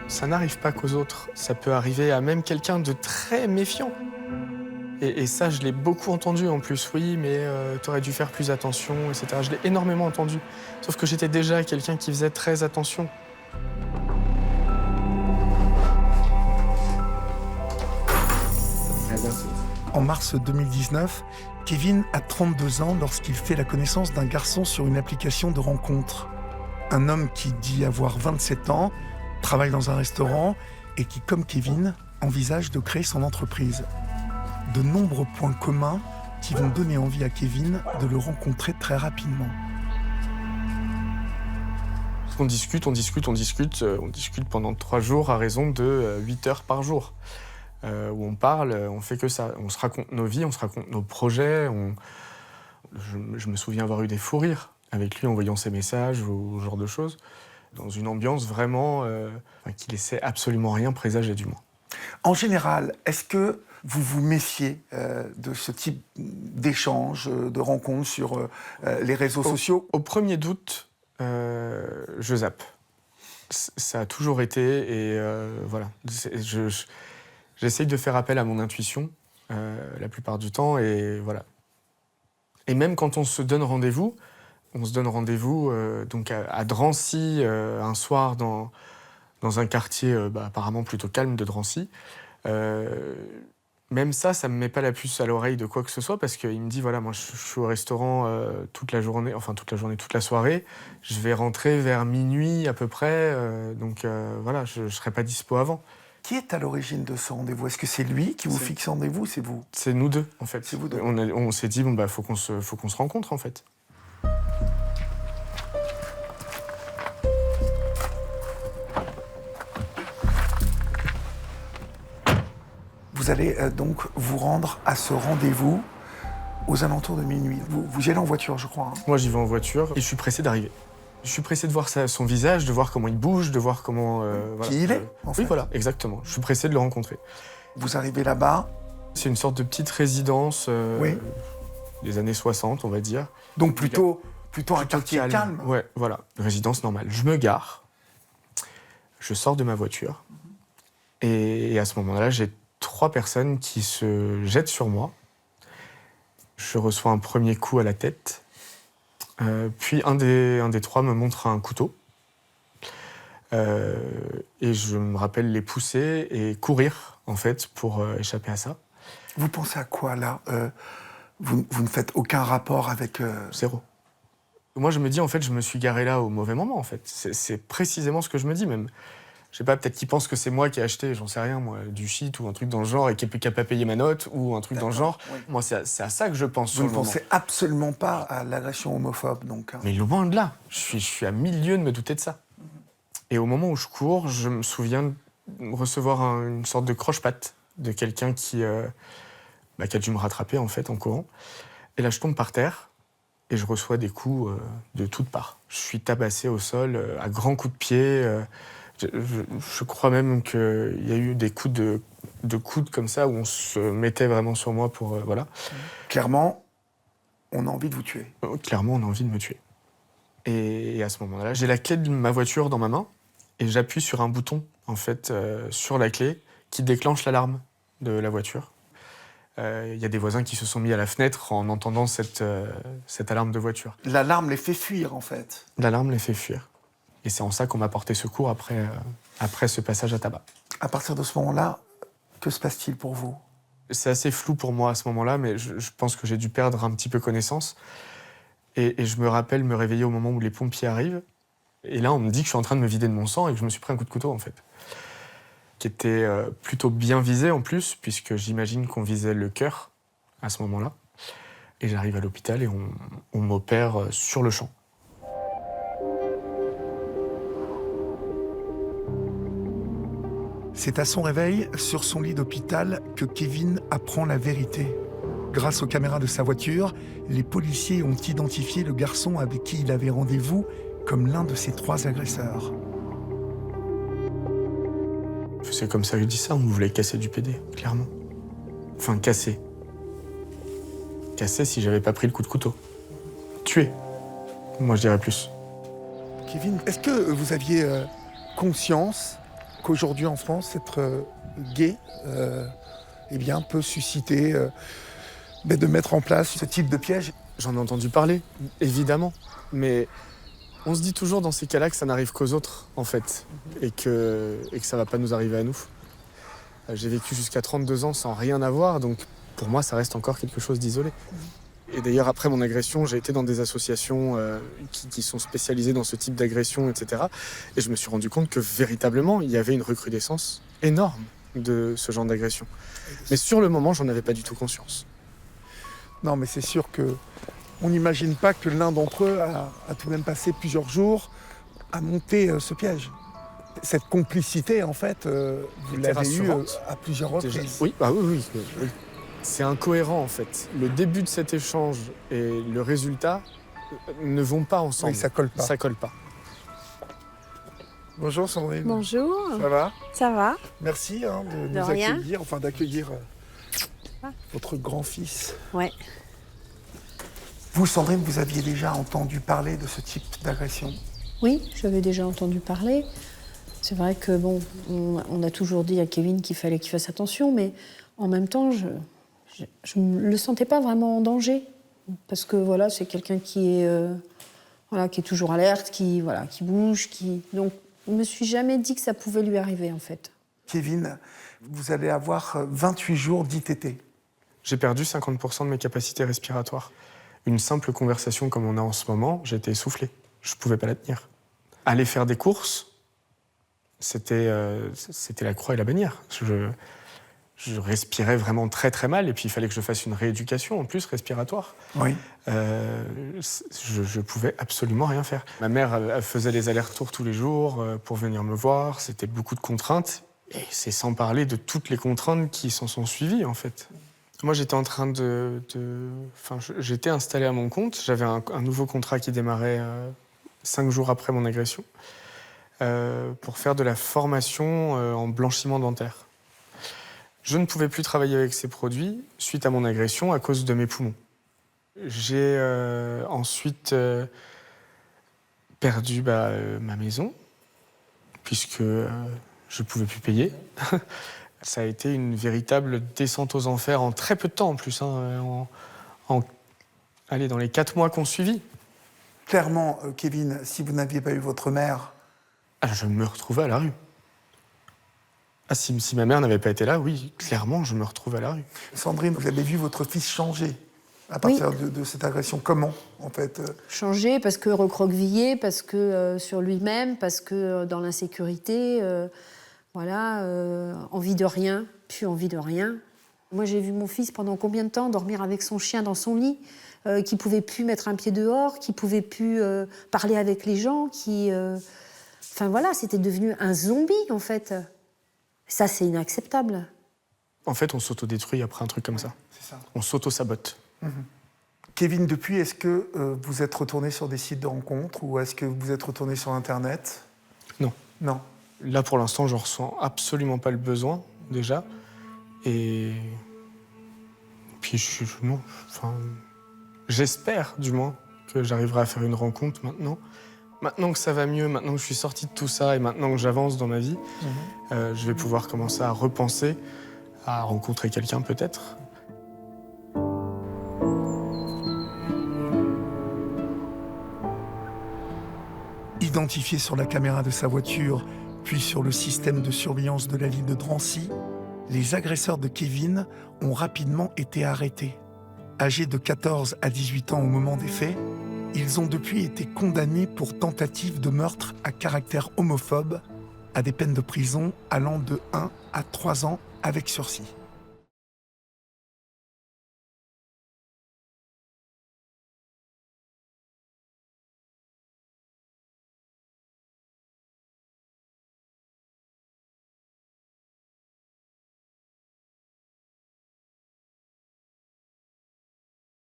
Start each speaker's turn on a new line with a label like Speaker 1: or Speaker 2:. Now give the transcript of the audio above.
Speaker 1: Ça n'arrive pas qu'aux autres, ça peut arriver à même quelqu'un de très méfiant. Et ça, je l'ai beaucoup entendu en plus. Oui, mais t'aurais dû faire plus attention, etc. Je l'ai énormément entendu. Sauf que j'étais déjà quelqu'un qui faisait très attention.
Speaker 2: En mars 2019, Kevin a 32 ans lorsqu'il fait la connaissance d'un garçon sur une application de rencontre. Un homme qui dit avoir 27 ans, travaille dans un restaurant et qui, comme Kevin, envisage de créer son entreprise. De nombreux points communs qui vont donner envie à Kevin de le rencontrer très rapidement.
Speaker 1: On discute pendant 3 jours à raison de 8 heures par jour. Où on parle, on fait que ça. On se raconte nos vies, on se raconte nos projets. Je me souviens avoir eu des fous rires avec lui en voyant ses messages ou ce genre de choses. Dans une ambiance vraiment qui laissait absolument rien présager du moins.
Speaker 2: En général, est-ce que vous vous méfiez de ce type d'échange, de rencontres sur les réseaux sociaux ?
Speaker 1: Au premier doute, je zappe. Ça a toujours été et voilà. J'essaye de faire appel à mon intuition la plupart du temps et voilà. Et même quand on se donne rendez-vous, donc à Drancy un soir dans un quartier apparemment plutôt calme de Drancy. Même ça me met pas la puce à l'oreille de quoi que ce soit parce qu'il me dit voilà, moi je suis au restaurant toute la soirée. Je vais rentrer vers minuit à peu près, donc voilà, je serai pas dispo avant.
Speaker 2: Qui est à l'origine de ce rendez-vous ? Est-ce que c'est lui qui vous fixe rendez-vous ? C'est vous ?
Speaker 1: C'est nous deux, en fait.
Speaker 2: C'est vous deux.
Speaker 1: On s'est dit, faut qu'on se rencontre, en fait.
Speaker 2: Vous allez donc vous rendre à ce rendez-vous aux alentours de minuit. Vous y allez en voiture, je crois. Hein.
Speaker 1: Moi, j'y vais en voiture et je suis pressé d'arriver. Je suis pressé de voir son visage, de voir comment il bouge, de voir comment...
Speaker 2: voilà. Qui il est, en fait.
Speaker 1: Oui, voilà, exactement. Je suis pressé de le rencontrer.
Speaker 2: Vous arrivez là-bas.
Speaker 1: C'est une sorte de petite résidence des années 60, on va dire.
Speaker 2: Donc plutôt un quartier calme.
Speaker 1: Ouais, voilà, résidence normale. Je me gare, je sors de ma voiture, et à ce moment-là, j'ai 3 personnes qui se jettent sur moi. Je reçois un premier coup à la tête. Puis un des 3 me montre un couteau. Et je me rappelle les pousser et courir, en fait, pour échapper à ça.
Speaker 2: Vous pensez à quoi, là vous ne faites aucun rapport avec...
Speaker 1: Zéro. Moi, je me dis, en fait, je me suis garé là au mauvais moment, en fait. C'est précisément ce que je me dis, même. Je sais pas, peut-être qu'ils pensent que c'est moi qui ai acheté, j'en sais rien, moi, du shit ou un truc dans le genre et qui a pas payé ma note ou un truc dans le genre. Oui. Moi, c'est à ça que je pense.
Speaker 2: Vous ne pensez absolument pas à l'agression homophobe, donc. Hein.
Speaker 1: Mais loin de là. Je suis à 1000 lieues de me douter de ça. Et au moment où je cours, je me souviens de recevoir une sorte de croche-patte de quelqu'un qui a dû me rattraper, en fait, en courant. Et là, je tombe par terre et je reçois des coups de toutes parts. Je suis tabassé au sol à grands coups de pied. Je crois même qu'il y a eu des coups de coude comme ça où on se mettait vraiment sur moi pour... voilà.
Speaker 2: Clairement, on a envie de vous tuer.
Speaker 1: Clairement, on a envie de me tuer. Et à ce moment-là, j'ai la clé de ma voiture dans ma main et j'appuie sur un bouton, en fait, sur la clé qui déclenche l'alarme de la voiture. Il y a des voisins qui se sont mis à la fenêtre en entendant cette alarme de voiture.
Speaker 2: L'alarme les fait fuir, en fait.
Speaker 1: L'alarme les fait fuir. Et c'est en ça qu'on m'a porté secours après ce passage à tabac.
Speaker 2: À partir de ce moment-là, que se passe-t-il pour vous ?
Speaker 1: C'est assez flou pour moi à ce moment-là, mais je pense que j'ai dû perdre un petit peu connaissance. Et je me rappelle me réveiller au moment où les pompiers arrivent. Et là, on me dit que je suis en train de me vider de mon sang et que je me suis pris un coup de couteau, en fait. Qui était plutôt bien visé, en plus, puisque j'imagine qu'on visait le cœur à ce moment-là. Et j'arrive à l'hôpital et on m'opère sur le champ.
Speaker 2: C'est à son réveil, sur son lit d'hôpital, que Kevin apprend la vérité. Grâce aux caméras de sa voiture, les policiers ont identifié le garçon avec qui il avait rendez-vous comme l'un de ses 3 agresseurs.
Speaker 1: C'est comme ça que je dis ça, on voulait casser du PD, clairement. Enfin, casser. Casser si j'avais pas pris le coup de couteau. Tuer. Moi, je dirais plus.
Speaker 2: Kevin, est-ce que vous aviez conscience qu'aujourd'hui en France, être gay peut susciter de mettre en place ce type de piège.
Speaker 1: J'en ai entendu parler, évidemment, mais on se dit toujours dans ces cas-là que ça n'arrive qu'aux autres, en fait, et que ça va pas nous arriver à nous. J'ai vécu jusqu'à 32 ans sans rien avoir, donc pour moi, ça reste encore quelque chose d'isolé. Et d'ailleurs, après mon agression, j'ai été dans des associations qui sont spécialisées dans ce type d'agression, etc. Et je me suis rendu compte que véritablement, il y avait une recrudescence énorme de ce genre d'agression. Mais sur le moment, j'en avais pas du tout conscience.
Speaker 2: Non, mais c'est sûr que on n'imagine pas que l'un d'entre eux a tout de même passé plusieurs jours à monter ce piège. Cette complicité, en fait, vous l'avez eue à plusieurs reprises.
Speaker 1: Oui. C'est incohérent, en fait. Le début de cet échange et le résultat ne vont pas ensemble.
Speaker 2: Oui, ça colle pas.
Speaker 1: Ça colle pas.
Speaker 2: Bonjour Sandrine.
Speaker 3: Bonjour.
Speaker 2: Ça va?
Speaker 3: Ça va?
Speaker 2: Merci de nous accueillir, d'accueillir votre grand-fils.
Speaker 3: Ouais.
Speaker 2: Vous, Sandrine, vous aviez déjà entendu parler de ce type d'agression?
Speaker 3: Oui, j'avais déjà entendu parler. C'est vrai que on a toujours dit à Kevin qu'il fallait qu'il fasse attention, mais en même temps, je ne le sentais pas vraiment en danger. Parce que voilà, c'est quelqu'un qui est toujours alerte, qui bouge, Donc, je ne me suis jamais dit que ça pouvait lui arriver, en fait.
Speaker 2: Kevin, vous allez avoir 28 jours d'ITT.
Speaker 1: J'ai perdu 50% de mes capacités respiratoires. Une simple conversation comme on a en ce moment, j'étais essoufflé. Je ne pouvais pas la tenir. Aller faire des courses, c'était la croix et la bannière. Je respirais vraiment très très mal et puis il fallait que je fasse une rééducation en plus respiratoire.
Speaker 2: Oui.
Speaker 1: Je pouvais absolument rien faire. Ma mère elle faisait les allers-retours tous les jours pour venir me voir. C'était beaucoup de contraintes et c'est sans parler de toutes les contraintes qui s'en sont suivies en fait. Moi j'étais en train j'étais installé à mon compte. J'avais un nouveau contrat qui démarrait 5 jours après mon agression pour faire de la formation en blanchiment dentaire. Je ne pouvais plus travailler avec ces produits suite à mon agression à cause de mes poumons. J'ai ensuite perdu ma maison, puisque je ne pouvais plus payer. Ça a été une véritable descente aux enfers en très peu de temps en plus, dans les 4 mois qu'on suivit.
Speaker 2: Clairement, Kevin, si vous n'aviez pas eu votre mère...
Speaker 1: je me retrouvais à la rue. Si ma mère n'avait pas été là, oui, clairement, je me retrouve à la rue.
Speaker 2: Sandrine, vous avez vu votre fils changer à partir de cette agression. Comment, en fait
Speaker 3: Changer parce que recroquevillé, parce que sur lui-même, parce que dans l'insécurité, envie de rien, plus envie de rien. Moi, j'ai vu mon fils pendant combien de temps dormir avec son chien dans son lit, qui pouvait plus mettre un pied dehors, qui pouvait plus parler avec les gens, c'était devenu un zombie, en fait. Ça, c'est inacceptable.
Speaker 1: En fait, on s'autodétruit après un truc comme ça.
Speaker 2: C'est ça.
Speaker 1: On s'auto-sabote.
Speaker 2: Kevin, depuis, est-ce que vous êtes retourné sur des sites de rencontres ou est-ce que vous êtes retourné sur Internet?
Speaker 1: Non.
Speaker 2: Non.
Speaker 1: Là, pour l'instant, je ressens absolument pas le besoin, déjà. Et puis, j'espère, du moins, que j'arriverai à faire une rencontre maintenant. Maintenant que ça va mieux, maintenant que je suis sorti de tout ça et maintenant que j'avance dans ma vie, je vais pouvoir commencer à repenser à rencontrer quelqu'un peut-être.
Speaker 2: Identifié sur la caméra de sa voiture, puis sur le système de surveillance de la ville de Drancy, les agresseurs de Kevin ont rapidement été arrêtés. Âgés de 14 à 18 ans au moment des faits, ils ont depuis été condamnés pour tentative de meurtre à caractère homophobe à des peines de prison allant de 1 à 3 ans avec sursis.